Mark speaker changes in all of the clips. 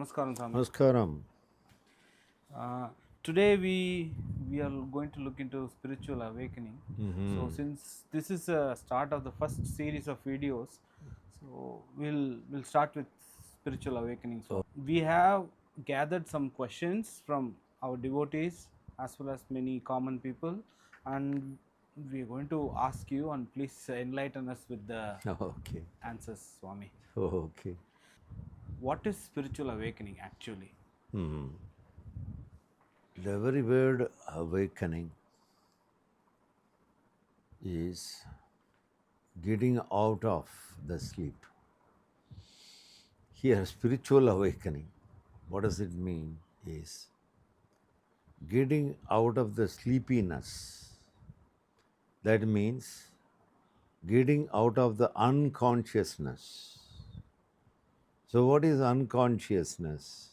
Speaker 1: Namaskaram, Swami.
Speaker 2: Namaskaram.
Speaker 1: Uh, Today we are going to look into spiritual awakening. So since this is a start of the first series of videos, so we'll start with spiritual awakening. So we have gathered some questions from our devotees as well as many common people, and we are going to ask you, and please enlighten us with the
Speaker 2: Okay.
Speaker 1: answers, Swami.
Speaker 2: Okay.
Speaker 1: What is spiritual awakening actually?
Speaker 2: The very word awakening is getting out of the sleep. Here, spiritual awakening, what does it mean? Is getting out of the sleepiness. That means getting out of the unconsciousness. So, what is unconsciousness?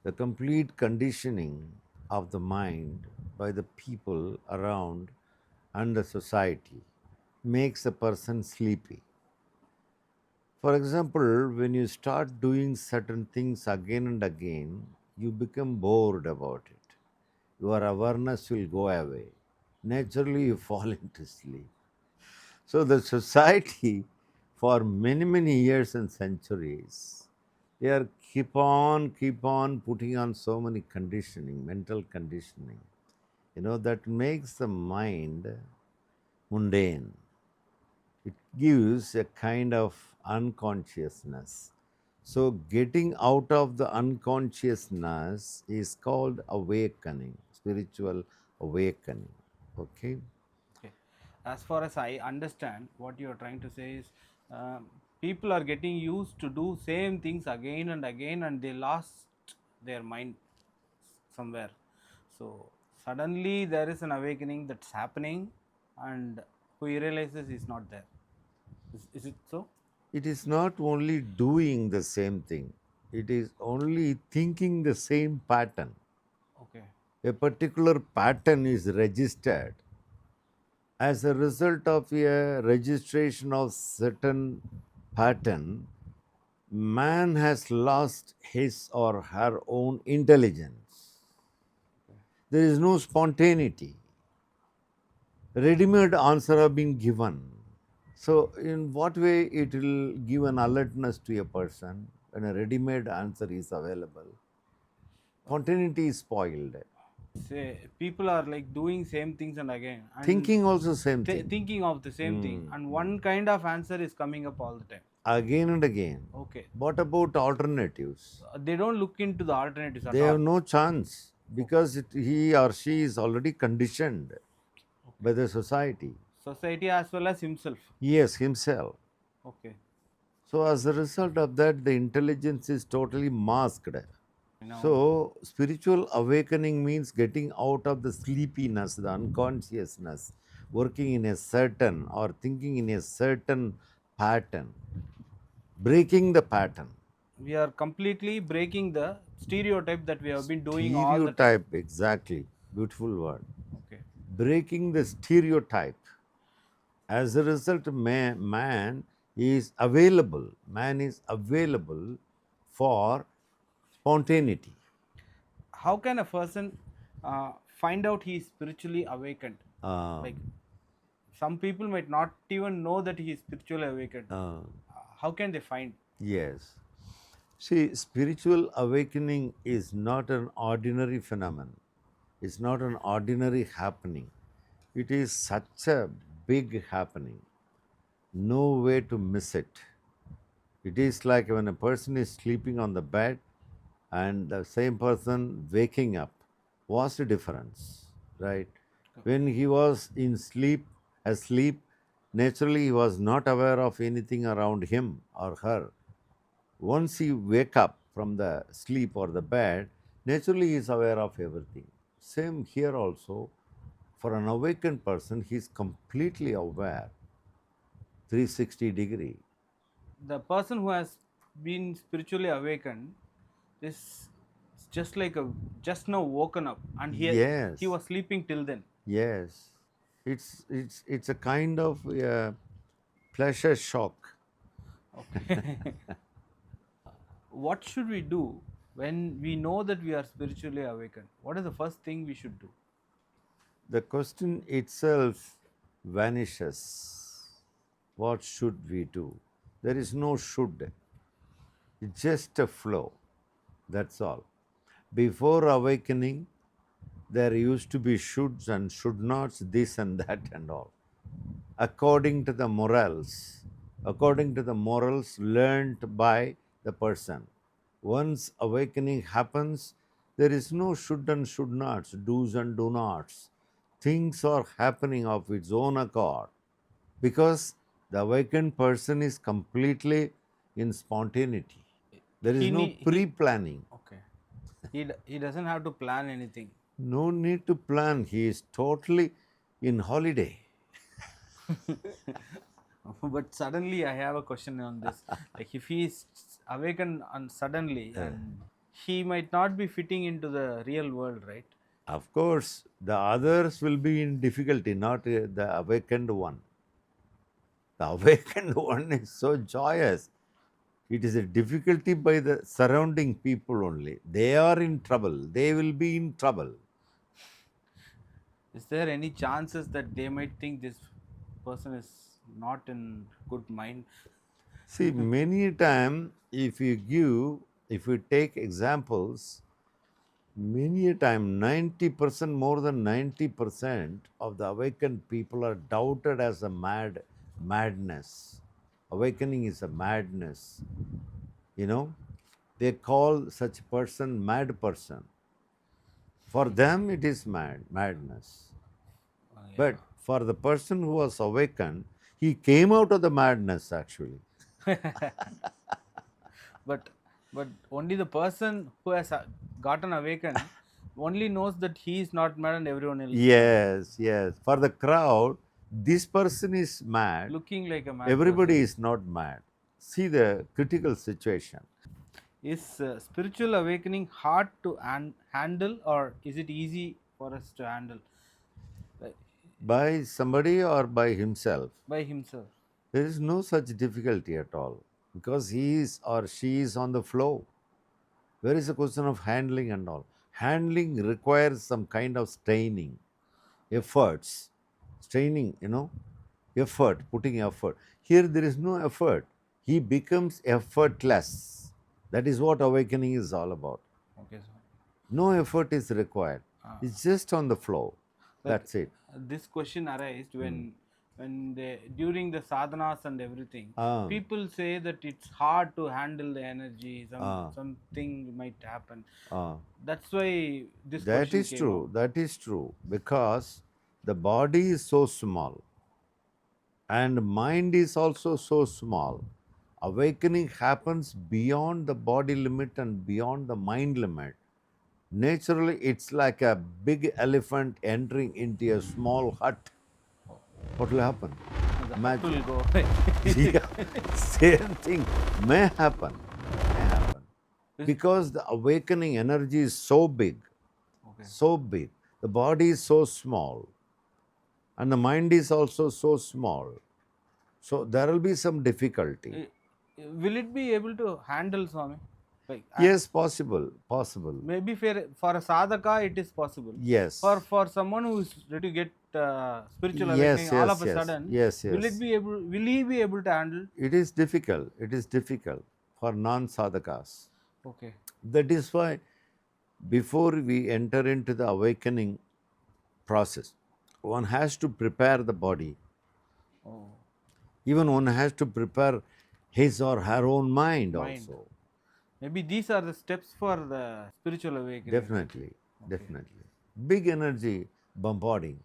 Speaker 2: The complete conditioning of the mind by the people around and the society makes a person sleepy. For example, when you start doing certain things again and again, you become bored about it. Your awareness will go away. Naturally, you fall into sleep. So, the society, for many, many years and centuries, they are keep on putting on so many conditioning, mental conditioning, that makes the mind mundane. It gives a kind of unconsciousness. So, getting out of the unconsciousness is called awakening, spiritual awakening. Okay?
Speaker 1: Okay. As far as I understand, what you are trying to say is people are getting used to do same things again and again, and they lost their mind somewhere. So suddenly there is an awakening that's happening, and who he realizes is not there. Is it so?
Speaker 2: It is not only doing the same thing, it is only thinking the same pattern.
Speaker 1: Okay.
Speaker 2: A particular pattern is registered. As a result of a registration of certain pattern, man has lost his or her own intelligence. There is no spontaneity. Ready-made answer have been given. So, in what way it will give an alertness to a person when a ready-made answer is available? Spontaneity is spoiled.
Speaker 1: Say people are like doing same things and again, and
Speaker 2: Thinking also same thing.
Speaker 1: thinking of the same thing, and one kind of answer is coming up all the time.
Speaker 2: Again and again.
Speaker 1: Okay.
Speaker 2: What about alternatives?
Speaker 1: They don't look into the alternatives at
Speaker 2: They have
Speaker 1: all.
Speaker 2: no chance because he or she is already conditioned by
Speaker 1: Okay.
Speaker 2: the society.
Speaker 1: Society as well as himself.
Speaker 2: Yes, himself.
Speaker 1: Okay.
Speaker 2: So, as a result of that, the intelligence is totally masked.
Speaker 1: Now,
Speaker 2: So, spiritual awakening means getting out of the sleepiness, the unconsciousness, working in a certain or thinking in a certain pattern, breaking the pattern.
Speaker 1: we are completely breaking the stereotype that we have been doing all the time.
Speaker 2: Stereotype, exactly. Beautiful word.
Speaker 1: Okay.
Speaker 2: Breaking the stereotype. As a result, man is available for spontaneity.
Speaker 1: How can a person find out he is spiritually awakened? Like
Speaker 2: Um,
Speaker 1: some people might not even know that he is spiritually awakened.
Speaker 2: uh,
Speaker 1: How can they find?
Speaker 2: yes. See, spiritual awakening is not an ordinary phenomenon. It's not an ordinary happening. It is such a big happening. No way to miss it. It is like when a person is sleeping on the bed and the same person waking up. What's the difference, right? When he was asleep, naturally he was not aware of anything around him or her. Once he wake up from the sleep or the bed, naturally he is aware of everything. Same here also. For an awakened person, he is completely aware, 360 degree.
Speaker 1: The person who has been spiritually awakened is just like a just now woken up, and he
Speaker 2: Yes,
Speaker 1: was sleeping till then.
Speaker 2: yes. It's a kind of pleasure shock.
Speaker 1: Okay. what should we do when we know that we are spiritually awakened? What is the first thing we should do?
Speaker 2: The question itself vanishes. What should we do? There is no should. It's just a flow. That's all. Before awakening, there used to be shoulds and should nots, this and that and all. According to the morals learnt by the person. Once awakening happens, there is no should and should nots, do's and do nots. Things are happening of its own accord because the awakened person is completely in spontaneity. There is
Speaker 1: He
Speaker 2: no
Speaker 1: need he
Speaker 2: pre-planning.
Speaker 1: Okay. He doesn't have to plan anything.
Speaker 2: No need to plan. He is totally in holiday.
Speaker 1: But suddenly, I have a question on this. Like, if he is awakened and suddenly, and he might not be fitting into the real world, right?
Speaker 2: Of course, the others will be in difficulty, not the awakened one. The awakened one is so joyous. It is a difficulty by the surrounding people only. They are in trouble. They will be in trouble.
Speaker 1: Is there any chances that they might think this person is not in good mind?
Speaker 2: See, many a time, if you take examples, many a time, 90%, more than 90% of the awakened people are doubted as a madness. Awakening is a madness. You know, they call such a person mad person. For them, it is madness. But for the person who was awakened, he came out of the madness actually.
Speaker 1: but but only the person who has gotten awakened only knows that he is not mad and everyone else
Speaker 2: Yes, yes. For the crowd, this person is mad.
Speaker 1: looking like a mad
Speaker 2: Everybody
Speaker 1: person.
Speaker 2: is not mad. See the critical situation.
Speaker 1: Is spiritual awakening hard to handle, or is it easy for us to handle by,
Speaker 2: By somebody or by himself,
Speaker 1: by himself?
Speaker 2: there is no such difficulty at all because he is or she is on the flow. Where is the question of handling and all? Handling requires some kind of straining, efforts, straining, effort, putting effort. Here there is no effort. He becomes effortless. That is what awakening is all about.
Speaker 1: Okay, so
Speaker 2: No effort is required. It's just on the flow.
Speaker 1: like
Speaker 2: That's it.
Speaker 1: this question arised when they during the sadhanas and everything,
Speaker 2: Ah,
Speaker 1: people say that it's hard to handle the energy,
Speaker 2: ah,
Speaker 1: something might happen.
Speaker 2: ah.
Speaker 1: That's why this
Speaker 2: That
Speaker 1: question
Speaker 2: is
Speaker 1: came
Speaker 2: true.
Speaker 1: out.
Speaker 2: That is true. Because the body is so small and mind is also so small. Awakening happens beyond the body limit and beyond the mind limit. Naturally, it's like a big elephant entering into a small hut. What will happen?
Speaker 1: The hut
Speaker 2: Imagine.
Speaker 1: will go away.
Speaker 2: Yeah, same thing may happen. May happen. Because the awakening energy is so big,
Speaker 1: Okay.
Speaker 2: so big. The body is so small, and the mind is also so small. So there will be some difficulty.
Speaker 1: Will it be able to handle, Swami? Like,
Speaker 2: Yes, possible, possible.
Speaker 1: maybe for a sadhaka it is possible.
Speaker 2: Yes.
Speaker 1: For someone who is ready to get spiritual awakening
Speaker 2: Yes,
Speaker 1: all of
Speaker 2: yes,
Speaker 1: a
Speaker 2: yes.
Speaker 1: sudden,
Speaker 2: Yes,
Speaker 1: will
Speaker 2: yes.
Speaker 1: it be able? Will he be able to handle?
Speaker 2: It is difficult. It is difficult for non-sadhakas.
Speaker 1: Okay.
Speaker 2: That is why before we enter into the awakening process, one has to prepare the body.
Speaker 1: Oh,
Speaker 2: Even one has to prepare his or her own mind
Speaker 1: mind.
Speaker 2: also.
Speaker 1: Maybe these are the steps for the spiritual awakening. right?
Speaker 2: Definitely, definitely. Big energy bombarding.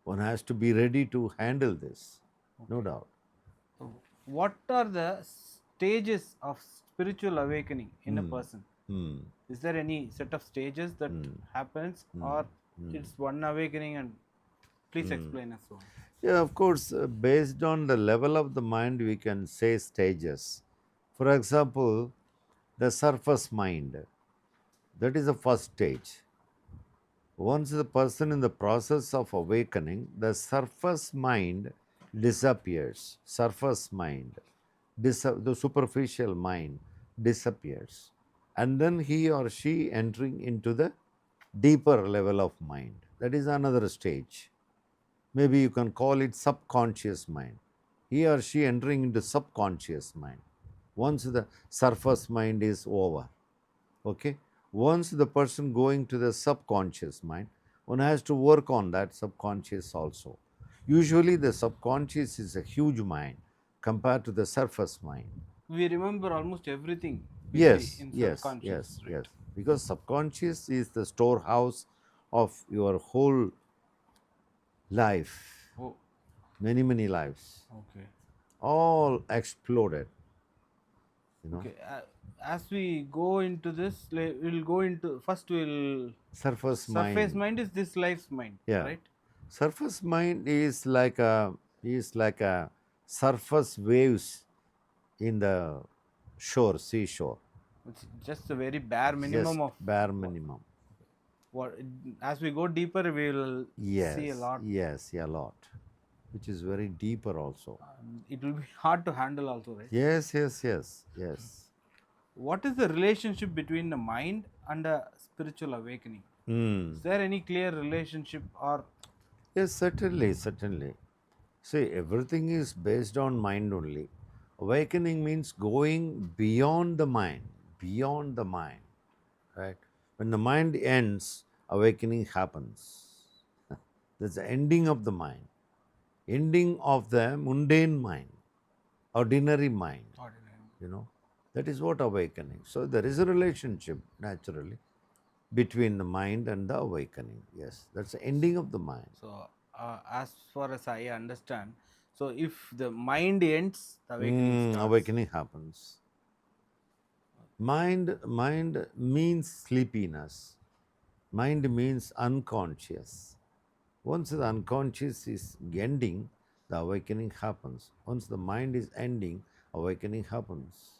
Speaker 2: One has to be ready to handle this, no doubt.
Speaker 1: So what are the stages of spiritual awakening in a person?
Speaker 2: Hmm.
Speaker 1: Is there any set of stages that happens, or it's one awakening? And please explain us one.
Speaker 2: Yeah, of course, based on the level of the mind, we can say stages. For example, the surface mind, that is the first stage. Once the person in the process of awakening, the surface mind disappears. Surface mind, the superficial mind disappears, and then he or she entering into the deeper level of mind. That is another stage. Maybe you can call it subconscious mind. He or she entering into subconscious mind. Once the surface mind is over, okay? Once the person going to the subconscious mind, one has to work on that subconscious also. Usually the subconscious is a huge mind compared to the surface mind.
Speaker 1: We remember almost everything we see
Speaker 2: Yes,
Speaker 1: in
Speaker 2: yes,
Speaker 1: subconscious,
Speaker 2: yes,
Speaker 1: right?
Speaker 2: yes. Because subconscious is the storehouse of your whole life,
Speaker 1: Oh,
Speaker 2: many, many lives,
Speaker 1: okay.
Speaker 2: all exploded, you know.
Speaker 1: Okay. As we go into this, we'll go into first. We'll
Speaker 2: Surface
Speaker 1: surface
Speaker 2: mind,
Speaker 1: mind is this life's mind,
Speaker 2: yeah.
Speaker 1: right?
Speaker 2: Surface mind is like a surface waves in the shore, seashore,
Speaker 1: It's just a very bare
Speaker 2: just
Speaker 1: minimum of
Speaker 2: bare
Speaker 1: what,
Speaker 2: minimum.
Speaker 1: what. As we go deeper, we will see a
Speaker 2: Yes,
Speaker 1: lot.
Speaker 2: yes, a lot, which is very deeper also.
Speaker 1: It will be hard to handle, also, right?
Speaker 2: Yes, yes, yes, yes.
Speaker 1: What is the relationship between the mind and a spiritual awakening?
Speaker 2: Hmm.
Speaker 1: Is there any clear relationship, or
Speaker 2: Yes, certainly, certainly. See, everything is based on mind only. Awakening means going beyond the mind, beyond the mind, right? When the mind ends, awakening happens. That's the ending of the mind, ending of the mundane mind, ordinary mind, you know. That is what awakening. So there is a relationship naturally between the mind and the awakening. Yes, that's the ending of the mind.
Speaker 1: so? As far as I understand, so if the mind ends, the awakening
Speaker 2: Mm,
Speaker 1: starts.
Speaker 2: awakening happens. Mind means sleepiness. Mind means unconscious. Once the unconscious is ending, the awakening happens. Once the mind is ending, awakening happens.